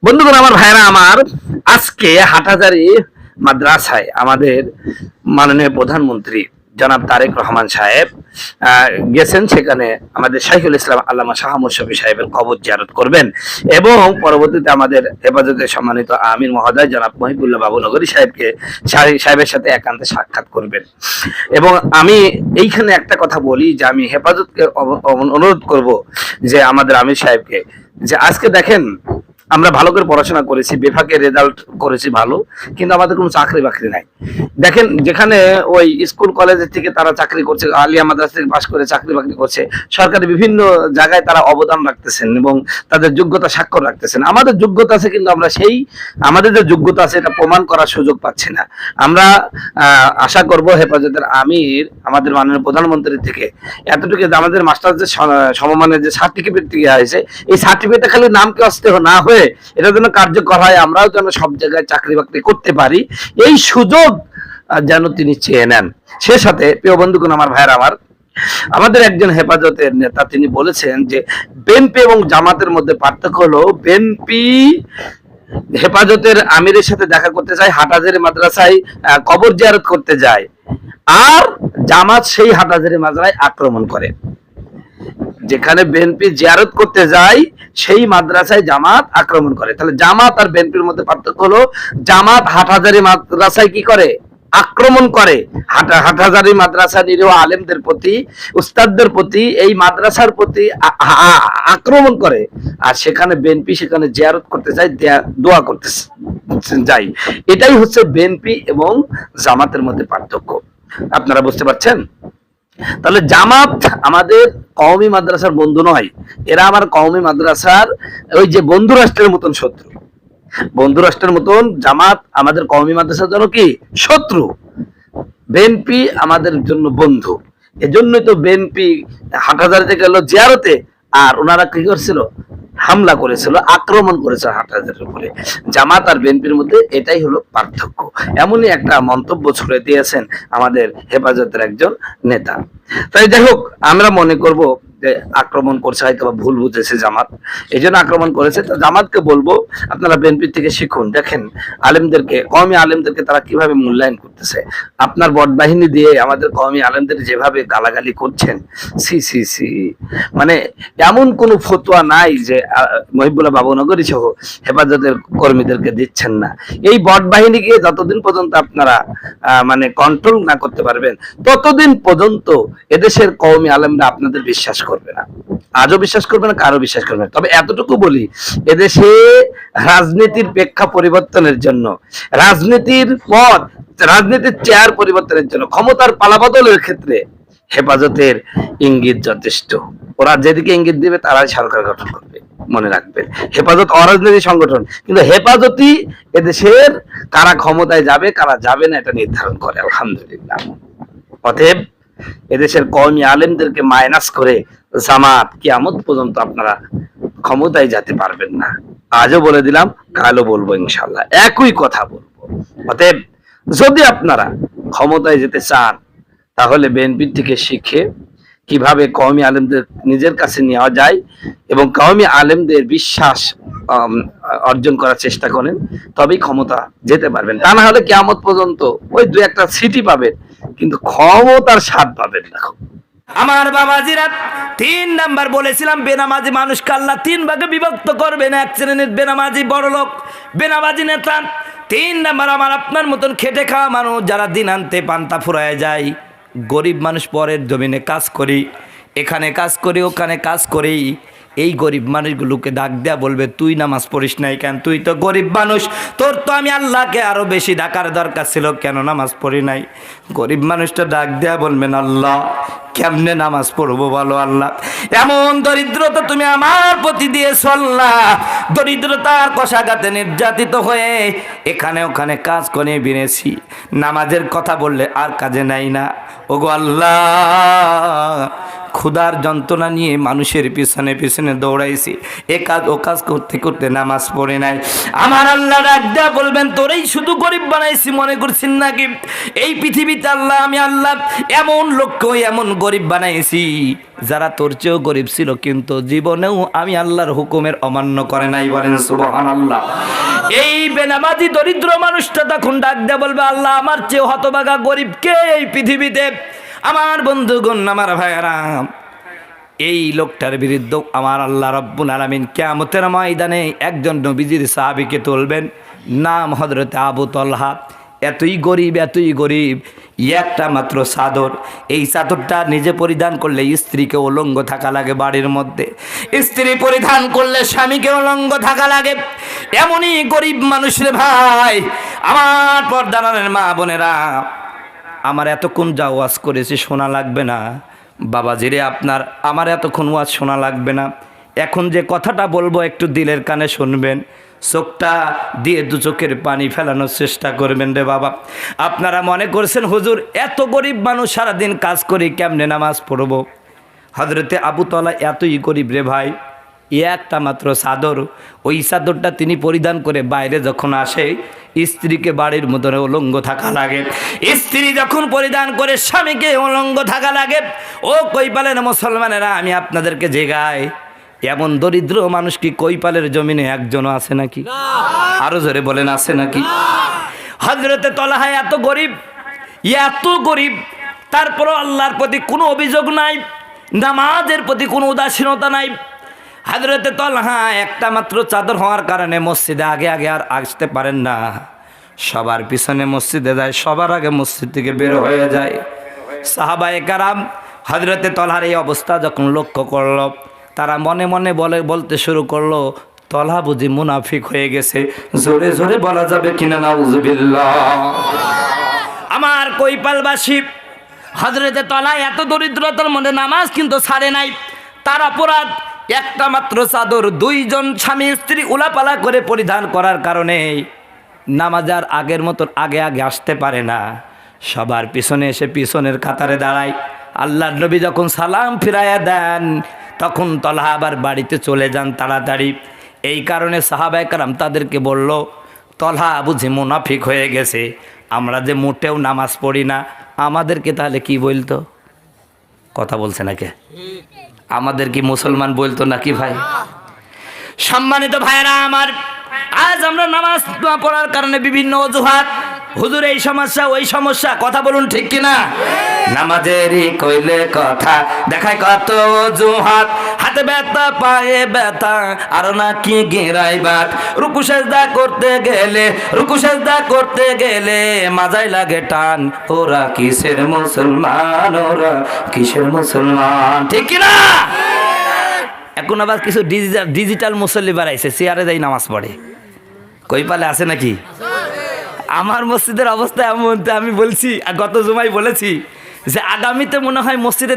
বন্ধুগণ, আমার ভাইরা আমার, আজকে হাটহাজারী মাদ্রাসায় আমাদের মাননীয় প্রধানমন্ত্রী জনাব তারেক রহমান সাহেব গেছেন। সেখানে আমাদের শাইখুল ইসলাম আল্লামা শাহ মুশফি সাহেবের কবর জিয়ারত করবেন এবং পরবর্তীতে আমাদের হেফাজতের সম্মানিত আমির মহোদয় জনাব মহিবুল্লাহ বাবুনগরী সাহেবের সাথে একান্তে সাক্ষাৎ করবেন। এবং আমি এইখানে একটা কথা বলি যে আমি হেফাজতকে অনুরোধ করব যে আমাদের আমির সাহেবকে, যে আজকে দেখেন আমরা ভালো করে পড়াশোনা করেছি, বিভাগে রেজাল্ট করেছি ভালো, কিন্তু আমাদের কোনো চাকরি বাকরি নাই। দেখেন যেখানে ওই স্কুল কলেজের থেকে তারা চাকরি করছে, আলিয়া মাদ্রাসা থেকে পাশ করে চাকরি বাকরি করছে, সরকারি বিভিন্ন জায়গায় তারা অবদান রাখতেছেন এবং তাদের যোগ্যতা স্বাক্ষর রাখতেছেন। আমাদের যোগ্যতা আছে কিন্তু আমরা সেই আমাদের যে যোগ্যতা আছে এটা প্রমাণ করার সুযোগ পাচ্ছি না। আমরা আশা করব হেফাজতের আমির আমাদের মাননীয় প্রধানমন্ত্রী থেকে এতটুকু আমাদের মাস্টার যে সমমানের যে সার্টিফিকেট দিয়ে হয়েছে, এই সার্টিফিকেটটা খালি নামকে অস্তে না হয়ে এটা যেন কার্যকর হয়, আমরাও যেন সব জায়গায় চাকরি বাকরি করতে পারি, এই সুযোগ যেন তিনি চেয়ে নেন। সে সাথে প্রিয় বন্ধুগণ, আমার ভাইয়ের আমার, আমাদের একজন হেফাজতের নেতা তিনি বলেছেন যে বিএনপি এবং জামাতের মধ্যে পার্থক্য হলো বিএনপি হেফাজতের আমিরের সাথে দেখা করতে যায়, হাটহাজারী মাদ্রাসায় কবর জিয়ারত করতে যায়, আর জামাত সেই হাটহাজারী মাদ্রাসায় আক্রমণ করে। যেখানে বিএনপি জিয়ারত করতে যায় সেই মাদ্রাসায় জামাত আক্রমণ করে। তাহলে জামাত আর বিএনপির মধ্যে পার্থক্য হলো জামাত হাটহাজারী মাদ্রাসায় কি করে? আক্রমণ করে। হাটহাজারী মাদ্রাসা নিরীহ আলেমদের প্রতি, উস্তাদদের প্রতি, এই মাদ্রাসার প্রতি আক্রমণ করে। আর সেখানে বিএনপি সেখানে জিয়ারত করতে যায়, দোয়া করতে যায়। এটাই হচ্ছে বিএনপি এবং জামাতের মধ্যে পার্থক্য। আপনারা বুঝতে পারছেন? তাহলে জামাত আমাদের কওমি মাদ্রাসার বন্ধু নয়, এরা আমার কওমি মাদ্রাসার ওই যে বন্ধু রাষ্ট্রের মতন শত্রু। বন্ধু রাষ্ট্রের মতন জামাত আমাদের কওমি মাদ্রাসার জন্য কি শত্রু, বিএনপি আমাদের জন্য বন্ধু। এজন্যই তো বিএনপি হাটহাজারীতে গেল জিয়ারতে, আর ওনারা কি করছিল? হামলা করেছিল, আক্রমণ করেছিল হাটহাজারীর উপরে। জামাত আর বিএনপির মধ্যে এটাই হলো পার্থক্য। এমনই একটা মন্তব্য ছুড়ে দিয়েছেন আমাদের হেফাজতের একজন নেতা। তাই যাই হোক, আমরা মনে করব যে আক্রমণ করছে, হয়তো ভুল বুঝেছে জামাত, এই জন্য আক্রমণ করেছে। তো জামাতকে বলবো আপনারা বিএনপি থেকে শিখুন। দেখেন আলেমদেরকে, কওমি আলেমদেরকে তারা কিভাবে মূল্যায়ন করতেছে। আপনার বট বাহিনী দিয়ে আমাদের কওমি আলেমদের যেভাবে গালাগালি করছেন, সি সি সি, মানে এমন কোন ফতোয়া নাই যে মহিবুল্লাহ বাবুনগরী সহ হেফাজতের কর্মীদেরকে দিচ্ছেন না। এই বট বাহিনীকে যতদিন পর্যন্ত আপনারা মানে কন্ট্রোল না করতে পারবেন, ততদিন পর্যন্ত এদেশের কওমি আলেমরা আপনাদের বিশ্বাস করবে না। আজও বিশ্বাস করবে না, কারো বিশ্বাস করবে না। তবে এতটুকু বলি, এদেশে রাজনীতির প্রেক্ষা পরিবর্তনের জন্য, রাজনীতির পথ, রাজনীতির চেয়ার পরিবর্তনের জন্য, ক্ষমতার পালাবদলের ক্ষেত্রে হেফাজতের ইঙ্গিত যথেষ্ট। ওরা যেদিকে ইঙ্গিত দিবে তারাই সরকার গঠন করবে, মনে রাখবেন। হেফাজত অরাজনৈতিক সংগঠন, কিন্তু হেফাজতই এদেশের কারা ক্ষমতায় যাবে কারা যাবে না এটা নির্ধারণ করে। আলহামদুলিল্লাহ। অতএব এদেশের কওমি আলেমদেরকে মাইনাস করে জামাত কিয়ামত পর্যন্ত আপনারা ক্ষমতায় যেতে পারবেন না। আজও বলে দিলাম, কালও বলবো, ইনশাআল্লাহ একই কথা বলবো। অতএব যদি আপনারা ক্ষমতায় যেতে চান, তাহলে বিএনপির থেকে শিখে কিভাবে কওমি আলেমদের নিজের কাছে নেওয়া যায় এবং কওমি আলেমদের বিশ্বাস অর্জন করার চেষ্টা করেন, তবেই ক্ষমতা যেতে পারবেন। তা না হলে কিয়ামত পর্যন্ত ওই দুই একটা সিটি পাবেন, কিন্তু ক্ষমতার স্বাদ পাবেন না। আমার বাবাজিরা 3 নাম্বার বলেছিলাম, বেনামাজি মানুষকে আল্লাহ 3 ভাগে বিভক্ত করবেন। এক শ্রেণীর বেনামাজি বড় লোক, বেনামাজি নেতা। 3 নাম্বার আমার আপনার মতন খেটে খাওয়া মানুষ, যারা দিন আনতে পান্তা ফুরায় যায়। গরিব মানুষ, পরের জমিনে কাজ করি, এখানে কাজ করি, ওখানে কাজ করি। এই গরিব মানুষগুলোকে ডাক দেয়া বলবে, তুই নামাজ পড়িস নাই কেন? তুই তো গরিব মানুষ, তোর তো আমি আল্লাহকে আরো বেশি ডাকার দরকার ছিল, কেন নামাজ পড়ি নাই? গরিব মানুষটা ডাক দেয়া বলবেন, আল্লাহ কেমনে নামাজ পড়বো বলো আল্লাহ, এমন দরিদ্রতা তুমি আমার প্রতি দিয়েছ আল্লাহ। দরিদ্রতার কষাঘাতে নির্যাতিত হয়ে এখানে ওখানে কাজ করে বিনেছি, নামাজের কথা বললে আর কাজে নাই না। ওগো আল্লাহ, ক্ষুধার যন্ত্রণা নিয়ে মানুষের পিছনে পিছনে দৌড়াইছি, এ কাজ ও কাজ করতে করতে নামাজ পড়ে নাই। আমার আল্লাহ ডাক দেয়া বলবেন, তোরেই শুধু গরিব বানাইছি মনে করছেন নাকি? এই পৃথিবীতে আল্লাহ, আমি আল্লাহ এমন লোককে এমন গরিব বানাইছি যারা তোর চেয়েও গরিব ছিল, কিন্তু জীবনেও আমি আল্লাহর হুকুমের অমান্য করে নাই। বলেন সুবহানাল্লাহ। এই বেনামাজি দরিদ্র মানুষটা তখন ডাক দেয়া বলবে, আল্লাহ আমার চেয়ে হতভাগা গরিব কে এই পৃথিবীতে? আমার বন্ধুগণ, আমার ভাইয়েরা, এই লোকটার বিরুদ্ধে আমার আল্লাহ রাব্বুল আলামিন কিয়ামতের ময়দানে একজন নবীজির সাহাবীকে তুলবেন, নাম হযরত আবু তলহা। এতই গরিব, একটা মাত্র চাদর, এই চাদরটা নিজে পরিধান করলে স্ত্রীকে উলঙ্গ থাকা লাগে বাড়ির মধ্যে, স্ত্রী পরিধান করলে স্বামীকে উলঙ্গ থাকা লাগে। এমনই গরিব মানুষ রে ভাই। আমার পর্দারের মা বোনেরা, আমার এতক্ষণ যা ওয়াজ করেছি শোনা লাগবে না বাবাজিরে, আপনার আমার এতক্ষণ ওয়াজ শোনা লাগবে না। এখন যে কথাটা বলবো একটু দিলের কানে শুনবেন, চোখটা দিয়ে দু চোখের পানি ফেলানোর চেষ্টা করবেন রে বাবা। আপনারা মনে করছেন হুজুর এত গরিব মানুষ সারাদিন কাজ করি কেমনে নামাজ পড়বো? হযরতে আবু তলহা এতই গরিব রে ভাই, একটা মাত্র চাদর, ওই চাদরটা তিনি পরিধান করে বাইরে যখন আসে, স্ত্রীকে বাড়ির মধ্যে উলঙ্গ থাকা লাগে। স্ত্রী যখন পরিধান করে স্বামীকে উলঙ্গ থাকা লাগে। ও কৈপালের মুসলমানেরা, আমি আপনাদেরকে জেগাই, এমন দরিদ্র মানুষ কি কৈপালের জমিনে একজনও আছে নাকি? আরো জোরে বলেন, আছে নাকি? হযরতে তলহা এত গরিব, তারপরও আল্লাহর প্রতি কোনো অভিযোগ নাই, নামাজের প্রতি কোনো উদাসীনতা নাই। হযরতে তলহা একটা মাত্র চাদর হওয়ার কারণে মসজিদে আগে আর আসতে পারেন না, সবার পিছনে মসজিদে যায়, সবার আগে মসজিদ থেকে বের হয়ে যায়। সাহাবায়ে কেরাম হযরতে তলহার এই অবস্থা যখন লক্ষ্য করলো, তারা মনে মনে বলতে শুরু করলো, তলহা বুঝি মুনাফিক হয়ে গেছে। জোরে জোরে বলা যাবে কিনা নাউজুবিল্লাহ? আমার কৈপালবাসী, হযরতে তলহা এত দরিদ্রতার মধ্যে নামাজ কিন্তু ছাড়ে নাই। তার অপরাধ একটা মাত্র চাদর দুইজন স্বামী স্ত্রী উলাপালা করে পরিধান করার কারণে নামাজ আর আগের মতন আগে আসতে পারে না, সবার পিছনে এসে পিছনের কাতারে দাঁড়ায়। আল্লাহর নবী যখন সালাম ফিরাইয়া দেন, তখন তলহা আবার বাড়িতে চলে যান তাড়াতাড়ি। এই কারণে সাহাবায়ে কেরাম তাদেরকে বলল, তলহা বুঝি মুনাফিক হয়ে গেছে, আমরা যে মোটেও নামাজ পড়ি না, আমাদেরকে তাহলে কি বলতো? কথা বলছে নাকি? আমাদের কি মুসলমান বলতো নাকি ভাই? সম্মানিত ভাইরা আমার, আজ আমরা নামাজ না পড়ার কারণে বিভিন্ন অজুহাত, হুজুর এই সমস্যা ওই সমস্যা, কথা বলুন ঠিক কিনা? নামাজেরই কইলে কথা দেখায় কত অজুহাত, হাতে ব্যথা পায়ে ব্যথা আর নাকি গিরাই বাত, রুকু সেজদা করতে গেলে মাজায় লাগে টান, ওরা কিসের মুসলমান, ঠিক কিনা? এখন আবার কিছু ডিজিটাল মুসল্লি বাড়াইছে, চেয়ারে যাই নামাজ পড়ে। কৈপালে আছে নাকি? আমার মসজিদের অবস্থা এমন, আমি বলছি গত জুমায় বলেছি যে আগামীতে মনে হয় মসজিদে